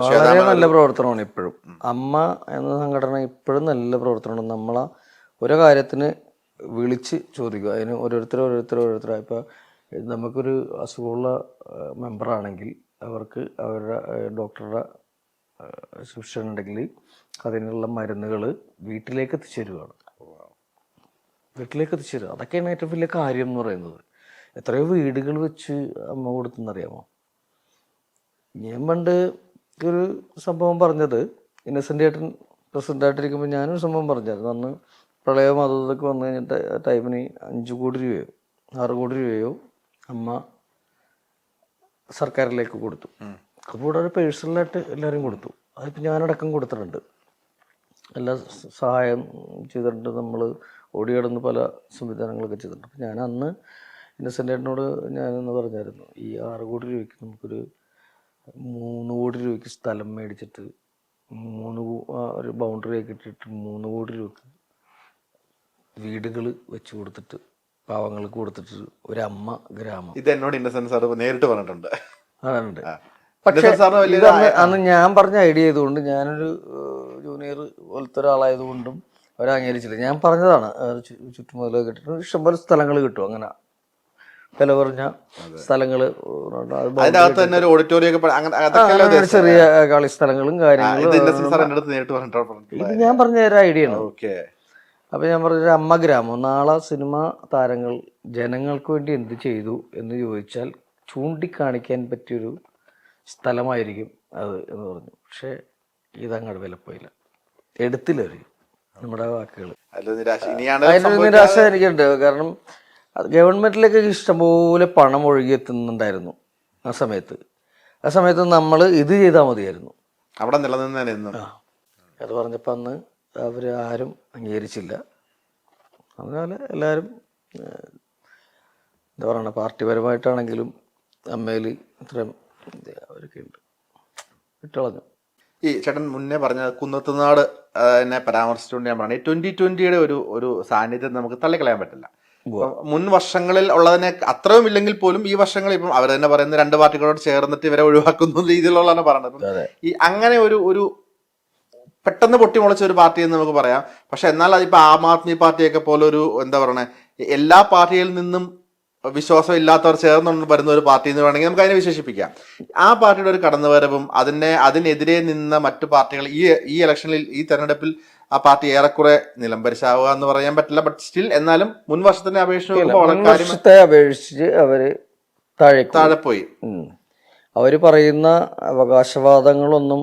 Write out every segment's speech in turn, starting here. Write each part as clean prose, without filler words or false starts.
വളരെ നല്ല പ്രവർത്തനമാണ് ഇപ്പോഴും. അമ്മ എന്ന സംഘടന ഇപ്പോഴും നല്ല പ്രവർത്തനമാണ്. നമ്മളെ ഓരോ കാര്യത്തിന് വിളിച്ച് ചോദിക്കുക. അതിന് ഓരോരുത്തരായി ഇപ്പോൾ നമുക്കൊരു അസുഖമുള്ള മെമ്പറാണെങ്കിൽ അവർക്ക് അവരുടെ ഡോക്ടറുടെ സബ്സ്ക്രിപ്ഷൻ ഉണ്ടെങ്കിൽ അതിനുള്ള മരുന്നുകൾ വീട്ടിലേക്ക് എത്തിച്ചേരുകയാണ്. വീട്ടിലേക്ക് എത്തിച്ചേരുക, അതൊക്കെയാണ് ഏറ്റവും വലിയ കാര്യം എന്ന് പറയുന്നത്. എത്രയോ വീടുകൾ വെച്ച് അമ്മ കൊടുത്തെന്നറിയാമോ? ഞാൻ പണ്ട് ഒരു സംഭവം പറഞ്ഞത്, ഇന്നസെൻ്റ് ഏട്ടൻ പ്രസിഡൻ്റായിട്ടിരിക്കുമ്പോൾ ഞാനൊരു സംഭവം പറഞ്ഞായിരുന്നു. അന്ന് പ്രളയം അതൊക്കെ വന്നു കഴിഞ്ഞിട്ട് ടൈമിന് 5 കോടി രൂപയോ 6 കോടി രൂപയോ അമ്മ സർക്കാരിലേക്ക് കൊടുത്തു. അതുകൂടാതെ പേഴ്സണലായിട്ട് എല്ലാവരും കൊടുത്തു. അതിപ്പോൾ ഞാനടക്കം കൊടുത്തിട്ടുണ്ട്. എല്ലാ സഹായം ചെയ്തിട്ടുണ്ട്. നമ്മൾ ഓടി കിടന്ന് പല സംവിധാനങ്ങളൊക്കെ ചെയ്തിട്ടുണ്ട്. അപ്പം ഞാൻ അന്ന് ഇന്നസെൻ്റ് ഏട്ടനോട് ഞാനൊന്ന് പറഞ്ഞായിരുന്നു, ഈ 6 കോടി രൂപയ്ക്ക് നമുക്കൊരു 3 കോടി രൂപയ്ക്ക് സ്ഥലം മേടിച്ചിട്ട് ഒരു ബൗണ്ടറി ഒക്കെ ഇട്ടിട്ട് 3 കോടി രൂപയ്ക്ക് വീടുകൾ വെച്ച് കൊടുത്തിട്ട് പാവങ്ങൾക്ക് കൊടുത്തിട്ട് ഒരു അമ്മ ഗ്രാമം. ഇത് എന്നോട് ഇന്നസെന്റ് സാർ നേരിട്ട് പറഞ്ഞിട്ടുണ്ട്. അതുണ്ട്. പക്ഷേ അന്ന് ഞാൻ പറഞ്ഞ ഐഡിയ ചെയ്തുകൊണ്ട്, ഞാനൊരു ജൂനിയർ പോലത്തെ ഒരാളായതുകൊണ്ടും അവർ അംഗീകരിച്ചില്ല. ഞാൻ പറഞ്ഞതാണ് ചുറ്റുമുതലൊക്കെ കിട്ടിയിട്ട് ഇഷ്ടംപോലെ സ്ഥലങ്ങൾ കിട്ടും. അങ്ങനെ വില കുറഞ്ഞ സ്ഥലങ്ങൾ, ചെറിയ കളി സ്ഥലങ്ങളും കാര്യങ്ങളും. ഇത് ഞാൻ പറഞ്ഞ ഒരു ഐഡിയ ആണ്. അപ്പം ഞാൻ പറഞ്ഞൊരു അമ്മ ഗ്രാമം, നാളെ സിനിമാ താരങ്ങൾ ജനങ്ങൾക്ക് വേണ്ടി എന്ത് ചെയ്തു എന്ന് ചോദിച്ചാൽ ചൂണ്ടിക്കാണിക്കാൻ പറ്റിയൊരു സ്ഥലമായിരിക്കും അത് എന്ന് പറഞ്ഞു. പക്ഷേ ഇതങ്ങോട്ട് വിലപ്പോയില്ല, എടുത്തില്ല നമ്മുടെ വാക്കുകൾ. അതിനൊരു നിരാശ എനിക്കുണ്ട്. കാരണം ഗവൺമെൻറ്റിലേക്ക് ഇഷ്ടംപോലെ പണം ഒഴുകിയെത്തുന്നുണ്ടായിരുന്നു ആ സമയത്ത് നമ്മൾ ഇത് ചെയ്താൽ മതിയായിരുന്നു, അവിടെ നിലനിന്നു. അത് പറഞ്ഞപ്പോൾ അന്ന് അവർ ആരും അംഗീകരിച്ചില്ല. അതുപോലെ എല്ലാവരും എന്താ പറയണ, പാർട്ടിപരമായിട്ടാണെങ്കിലും അമ്മയിൽ ഇത്രയും അവരൊക്കെ ഉണ്ട്, വിട്ടളഞ്ഞു. ഈ ചേട്ടൻ മുന്നേ പറഞ്ഞ കുന്നത്തുനാട് എന്നെ പരാമർശിച്ചുകൊണ്ട് ഞാൻ പറഞ്ഞു, 2020 ഒരു സാന്നിധ്യം നമുക്ക് തള്ളിക്കളയാൻ പറ്റില്ല. മുൻ വർഷങ്ങളിൽ ഉള്ളതിനെ അത്രയും ഇല്ലെങ്കിൽ പോലും ഈ വർഷങ്ങളിൽ ഇപ്പം അവർ തന്നെ പറയുന്ന 2 പാർട്ടികളോട് ചേർന്നിട്ട് ഇവരെ ഒഴിവാക്കുന്ന രീതിയിലുള്ളതാണ് പറയുന്നത്. ഈ അങ്ങനെ ഒരു പെട്ടെന്ന് പൊട്ടിമുളച്ച ഒരു പാർട്ടി എന്ന് നമുക്ക് പറയാം. പക്ഷെ എന്നാൽ അതിപ്പോൾ ആം ആദ്മി പാർട്ടിയൊക്കെ പോലെ ഒരു എന്താ പറയണേ, എല്ലാ പാർട്ടിയിൽ നിന്നും വിശ്വാസം ഇല്ലാത്തവർ ചേർന്ന് വരുന്ന ഒരു പാർട്ടി എന്ന് വേണമെങ്കിൽ നമുക്ക് അതിനെ വിശേഷിപ്പിക്കാം. ആ പാർട്ടിയുടെ ഒരു കടന്നുവരവും അതിനെതിരെ നിന്ന മറ്റു പാർട്ടികൾ ഈ ഇലക്ഷനിൽ, ഈ തെരഞ്ഞെടുപ്പിൽ ആ പാർട്ടി ഏറെക്കുറെ നിലംപരിശാവുക എന്ന് പറയാൻ പറ്റില്ല. ബട്ട് സ്റ്റിൽ എന്നാലും മുൻ വർഷത്തിനെ അപേക്ഷിച്ച് അവര് താഴെ പോയി. അവര് പറയുന്ന അവകാശവാദങ്ങളൊന്നും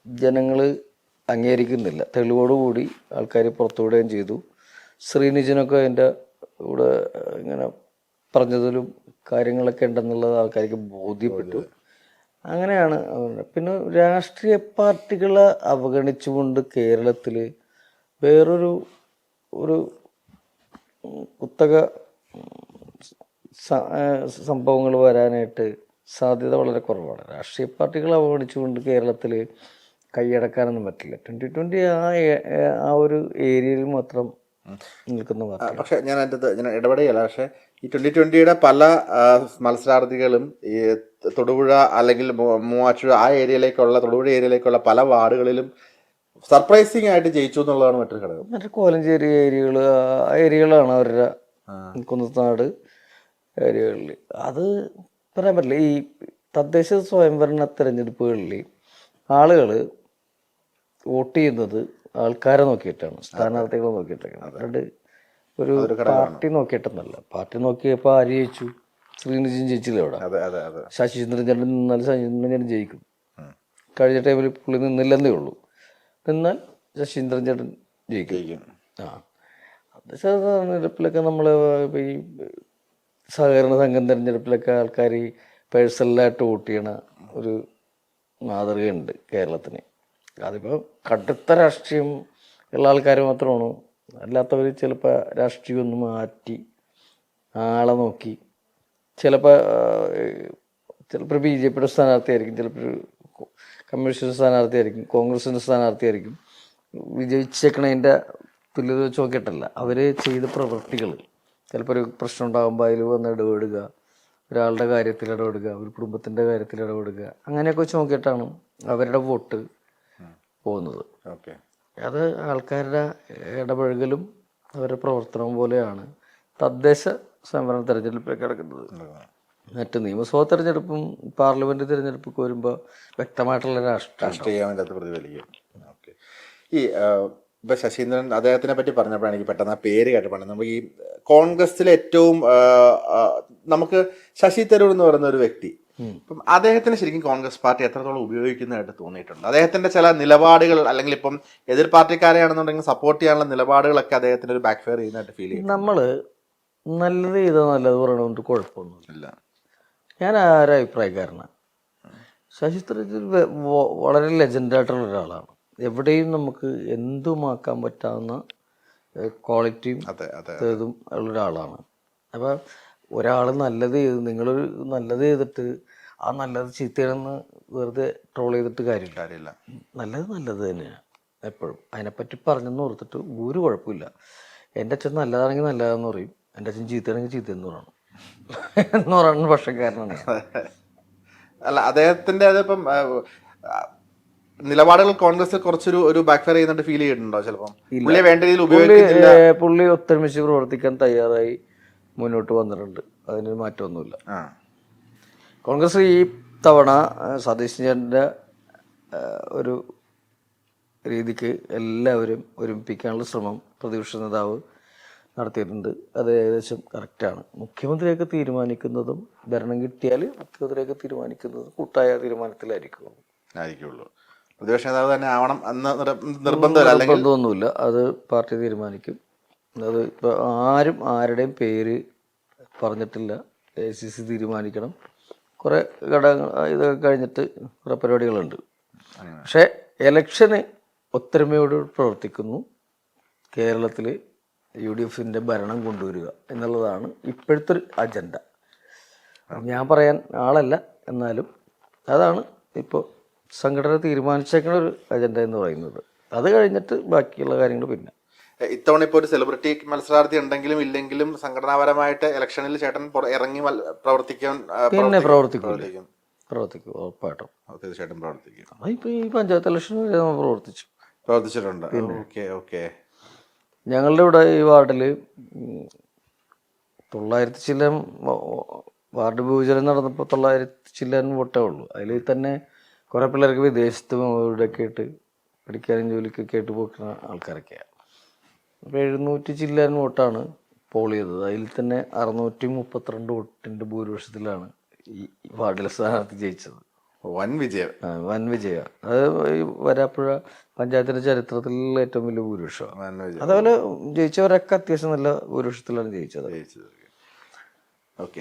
ജനങ്ങള് അംഗീകരിക്കുന്നില്ല. തെളിവോടുകൂടി ആൾക്കാർ പുറത്തുവിടുകയും ചെയ്തു. ശ്രീനിജനൊക്കെ അതിൻ്റെ കൂടെ ഇങ്ങനെ പറഞ്ഞതിലും കാര്യങ്ങളൊക്കെ ഉണ്ടെന്നുള്ളത് ആൾക്കാർക്ക് ബോധ്യപ്പെട്ടു. അങ്ങനെയാണ്. പിന്നെ രാഷ്ട്രീയ പാർട്ടികളെ അവഗണിച്ചുകൊണ്ട് കേരളത്തിൽ വേറൊരു കുത്തക സംഭവങ്ങൾ വരാനായിട്ട് സാധ്യത വളരെ കുറവാണ്. രാഷ്ട്രീയ പാർട്ടികളെ അവഗണിച്ചുകൊണ്ട് കേരളത്തിൽ കൈയടക്കാനൊന്നും പറ്റില്ല. 2020 ആ ഒരു ഏരിയയിൽ മാത്രം നിൽക്കുന്ന പാർട്ടി. പക്ഷെ ഞാൻ ഇടപെടുകയല്ല. പക്ഷെ ഈ 2020 പല മത്സരാർത്ഥികളും ഈ തൊടുപുഴ അല്ലെങ്കിൽ മൂവാറ്റുപുഴ ആ ഏരിയയിലേക്കുള്ള, തൊടുപുഴ ഏരിയയിലേക്കുള്ള പല വാർഡുകളിലും സർപ്രൈസിങ് ആയിട്ട് ജയിച്ചു എന്നുള്ളതാണ് മറ്റൊരു ഘടകം. മറ്റേ കോലഞ്ചേരി ഏരിയകളാണ് അവരുടെ കുന്നത്തുനാട് ഏരിയകളിൽ. അത് പറയാൻ പറ്റില്ല. ഈ തദ്ദേശ സ്വയംഭരണ തെരഞ്ഞെടുപ്പുകളിൽ ആളുകൾ വോട്ട് ചെയ്യുന്നത് ആൾക്കാരെ നോക്കിയിട്ടാണ്, സ്ഥാനാർത്ഥികളെ നോക്കിയിട്ടൊക്കെയാണ്. അല്ലാണ്ട് ഒരു പാർട്ടി നോക്കിയിട്ടൊന്നല്ല. പാർട്ടി നോക്കിയപ്പോൾ ആര് ജയിച്ചു? ശ്രീനിജൻ ജയിച്ചില്ല. അവിടെ ശശീന്ദ്രൻ ചേട്ടൻ നിന്നാൽ ശശീന്ദ്രൻ ചേട്ടൻ ജയിക്കും. കഴിഞ്ഞ ടൈമിൽ പുള്ളി നിന്നില്ലെന്നേ ഉള്ളൂ. നിന്നാൽ ശശീന്ദ്രൻ ചേട്ടൻ ജയിക്കും. തദ്ദേശ തെരഞ്ഞെടുപ്പിലൊക്കെ നമ്മൾ ഇപ്പോൾ ഈ സഹകരണ സംഘം തെരഞ്ഞെടുപ്പിലൊക്കെ ആൾക്കാർ പേഴ്സണലായിട്ട് വോട്ട് ചെയ്യണ ഒരു മാതൃകയുണ്ട് കേരളത്തിന്. അതിപ്പോൾ കടുത്ത രാഷ്ട്രീയം ഉള്ള ആൾക്കാർ മാത്രമാണ്. അല്ലാത്തവർ ചിലപ്പോൾ രാഷ്ട്രീയം ഒന്ന് മാറ്റി ആളെ നോക്കി, ചിലപ്പോൾ BJPയുടെ സ്ഥാനാർത്ഥിയായിരിക്കും, ചിലപ്പോൾ കമ്മ്യൂണിസ്റ്റ് സ്ഥാനാർത്ഥിയായിരിക്കും, കോൺഗ്രസിൻ്റെ സ്ഥാനാർത്ഥിയായിരിക്കും. വിജയിച്ചേക്കണതിൻ്റെ തുല്യത വെച്ച് നോക്കിയിട്ടല്ല, അവർ ചെയ്ത പ്രവൃത്തികൾ. ചിലപ്പോൾ ഒരു പ്രശ്നം ഉണ്ടാകുമ്പോൾ അതിൽ വന്ന് ഇടപെടുക, ഒരാളുടെ കാര്യത്തിൽ ഇടപെടുക, ഒരു കുടുംബത്തിൻ്റെ കാര്യത്തിൽ ഇടപെടുക, അങ്ങനെയൊക്കെ വെച്ച് നോക്കിയിട്ടാണ് അവരുടെ വോട്ട് പോകുന്നത്. ഓക്കെ. അത് ആൾക്കാരുടെ ഇടപഴകലും അവരുടെ പ്രവർത്തനവും പോലെയാണ് തദ്ദേശ സംവരണ തെരഞ്ഞെടുപ്പിൽ കിടക്കുന്നത്. മറ്റ് നിയമസഭാ തെരഞ്ഞെടുപ്പും പാർലമെന്റ് തെരഞ്ഞെടുപ്പൊക്കെ വരുമ്പോൾ വ്യക്തമായിട്ടുള്ള രാഷ്ട്രീയം അതിൻ്റെ അകത്ത് പ്രതിഫലിക്കും. ഓക്കെ. ഈ ഇപ്പം ശശീന്ദ്രൻ അദ്ദേഹത്തിനെ പറ്റി പറഞ്ഞപ്പോഴാണ് എനിക്ക് പെട്ടെന്ന് ആ പേര് കേട്ടപ്പോഴാണ് നമുക്ക് ഈ കോൺഗ്രസിലെ ഏറ്റവും നമുക്ക് ശശി തരൂർ എന്ന് പറയുന്ന ഒരു വ്യക്തി, ഇപ്പം അദ്ദേഹത്തിന് ശരിക്കും കോൺഗ്രസ് പാർട്ടി എത്രത്തോളം ഉപയോഗിക്കുന്നതായിട്ട് തോന്നിയിട്ടുണ്ട്? അദ്ദേഹത്തിന്റെ ചില നിലപാടുകൾ, അല്ലെങ്കിൽ ഇപ്പം എതിർ പാർട്ടിക്കാരെയാണെന്നുണ്ടെങ്കിൽ സപ്പോർട്ട് ചെയ്യാനുള്ള നിലപാടുകളൊക്കെ അദ്ദേഹത്തിന് ഒരു ബാക്ക് ഫയർ ചെയ്യുന്നതായിട്ട് ഫീൽ ചെയ്യും. നമ്മൾ നല്ലത് ചെയ്താൽ നല്ലത് പറയണതുകൊണ്ട് കുഴപ്പമൊന്നുമില്ല. ഞാൻ ആരുടെ അഭിപ്രായക്കാരനാണ്. ശശി തരൂർ വളരെ ലെജൻഡായിട്ടുള്ള ഒരാളാണ്. എവിടെയും നമുക്ക് എന്തുമാക്കാൻ പറ്റാവുന്ന ക്വാളിറ്റിയും ഇതും ഉള്ള ഒരാളാണ്. അപ്പോൾ ഒരാൾ നല്ലത് ചെയ്ത്, നിങ്ങളൊരു നല്ലത് ചെയ്തിട്ട് ആ നല്ലത് ചീത്തയാണെന്ന് വെറുതെ ട്രോൾ ചെയ്തിട്ട് കാര്യമില്ല. നല്ലത് നല്ലത് തന്നെയാണ് എപ്പോഴും. അതിനെപ്പറ്റി പറഞ്ഞെന്ന് ഓർത്തിട്ട് ഒരു കുഴപ്പമില്ല. എൻ്റെ അച്ഛൻ നല്ലതാണെങ്കിൽ നല്ലതാണെന്ന് പറയും, എൻ്റെ അച്ഛൻ ചീത്തയാണെങ്കിൽ ചീത്തയെന്ന് പറയണം എന്ന് പറയുന്ന പക്ഷക്കാരനാണ്. അല്ല, അദ്ദേഹത്തിന്റെ അതിപ്പം നിലപാടുകൾ കോൺഗ്രസിൽ കുറച്ചൊരു ഒരു ബാക്ക് ഫയർ ചെയ്യുന്നുണ്ട് ഫീൽ ചെയ്തിട്ടുണ്ടോ? ചിലപ്പോൾ പുള്ളിയെ വേണ്ട രീതിയിൽ ഉപയോഗിക്കുന്നില്ല. പുള്ളി ഒത്തൊരുമിച്ച് പ്രവർത്തിക്കാൻ തയ്യാറായി മുന്നോട്ട് വന്നിട്ടുണ്ട്. അതിന് മാറ്റമൊന്നുമില്ല. കോൺഗ്രസ് ഈ തവണ സതീശൻ്റെ ഒരു രീതിക്ക് എല്ലാവരും ഒരുമിപ്പിക്കാനുള്ള ശ്രമം പ്രതിപക്ഷ നേതാവ് നടത്തിയിട്ടുണ്ട്. അത് ഏകദേശം കറക്റ്റാണ്. മുഖ്യമന്ത്രിയൊക്കെ തീരുമാനിക്കുന്നതും ഭരണം കിട്ടിയാൽ മുഖ്യമന്ത്രിയൊക്കെ തീരുമാനിക്കുന്നതും കൂട്ടായ തീരുമാനത്തിലായിരിക്കുള്ളൂ. പ്രതിപക്ഷ നേതാവ് തന്നെ ആവണം എന്ന നിർബന്ധമൊന്നുമില്ല. അത് പാർട്ടി തീരുമാനിക്കും. അത് ഇപ്പോൾ ആരും ആരുടെയും പേര് പറഞ്ഞിട്ടില്ല. ACC തീരുമാനിക്കണം. കുറേ ഘടകങ്ങൾ ഇതൊക്കെ കഴിഞ്ഞിട്ട് കുറേ പരിപാടികളുണ്ട്. പക്ഷേ ഇലക്ഷന് ഒത്തൊരുമയോട് പ്രവർത്തിക്കുന്നു. കേരളത്തിൽ UDFൻ്റെ ഭരണം കൊണ്ടുവരിക എന്നുള്ളതാണ് ഇപ്പോഴത്തെ ഒരു അജണ്ട. ഞാൻ പറയാൻ ആളല്ല, എന്നാലും അതാണ് ഇപ്പോൾ സംഘടന തീരുമാനിച്ചേക്കുന്ന ഒരു അജണ്ട എന്ന് പറയുന്നത്. അത് കഴിഞ്ഞിട്ട് ബാക്കിയുള്ള കാര്യങ്ങൾ പിന്നെ. ഇത്തവണ ഇപ്പോൾ ഒരു സെലിബ്രിറ്റി മത്സരാർത്ഥി ഉണ്ടെങ്കിലും ഇല്ലെങ്കിലും സംഘടനാപരമായിട്ട് ഇലക്ഷനിൽ ചേട്ടൻ ഇറങ്ങി പ്രവർത്തിക്കാൻ പ്രവർത്തിക്കും ഉറപ്പായിട്ടും. തീർച്ചയായിട്ടും പ്രവർത്തിക്കും. ഇപ്പോൾ ഈ പഞ്ചായത്ത് ഇലക്ഷൻ വരെ നമ്മൾ പ്രവർത്തിച്ചിട്ടുണ്ട്. ഓക്കെ. ഞങ്ങളുടെ ഇവിടെ ഈ വാർഡിൽ 900 ചില്ലം വാർഡ് വിഭജനം നടന്നപ്പോൾ 900 ചില്ലൻ വോട്ടേ ഉള്ളൂ. അതിൽ തന്നെ കുറേ പിള്ളേർക്ക് വിദേശത്തും ഇവിടെയൊക്കെ ആയിട്ട് പഠിക്കാനും ജോലിക്കൊക്കെ ആയിട്ട് പോക്കുന്ന ആൾക്കാരൊക്കെയാണ്. അപ്പോൾ 700 ചില്ലാൻ വോട്ടാണ് പോൾ ചെയ്തത്. അതിൽ തന്നെ 632 വോട്ടിൻ്റെ ഭൂരിപക്ഷത്തിലാണ് ഈ വാർഡിലെ സ്ഥാനാർത്ഥി ജയിച്ചത്. വൻ വിജയം. അത് ഈ വരാപ്പുഴ പഞ്ചായത്തിന്റെ ചരിത്രത്തിൽ ഏറ്റവും വലിയ ഭൂരിപക്ഷമാണ്. അതേപോലെ ജയിച്ചവരൊക്കെ അത്യാവശ്യം നല്ല ഭൂരിപക്ഷത്തിലാണ് ജയിച്ചത്. ഓക്കെ.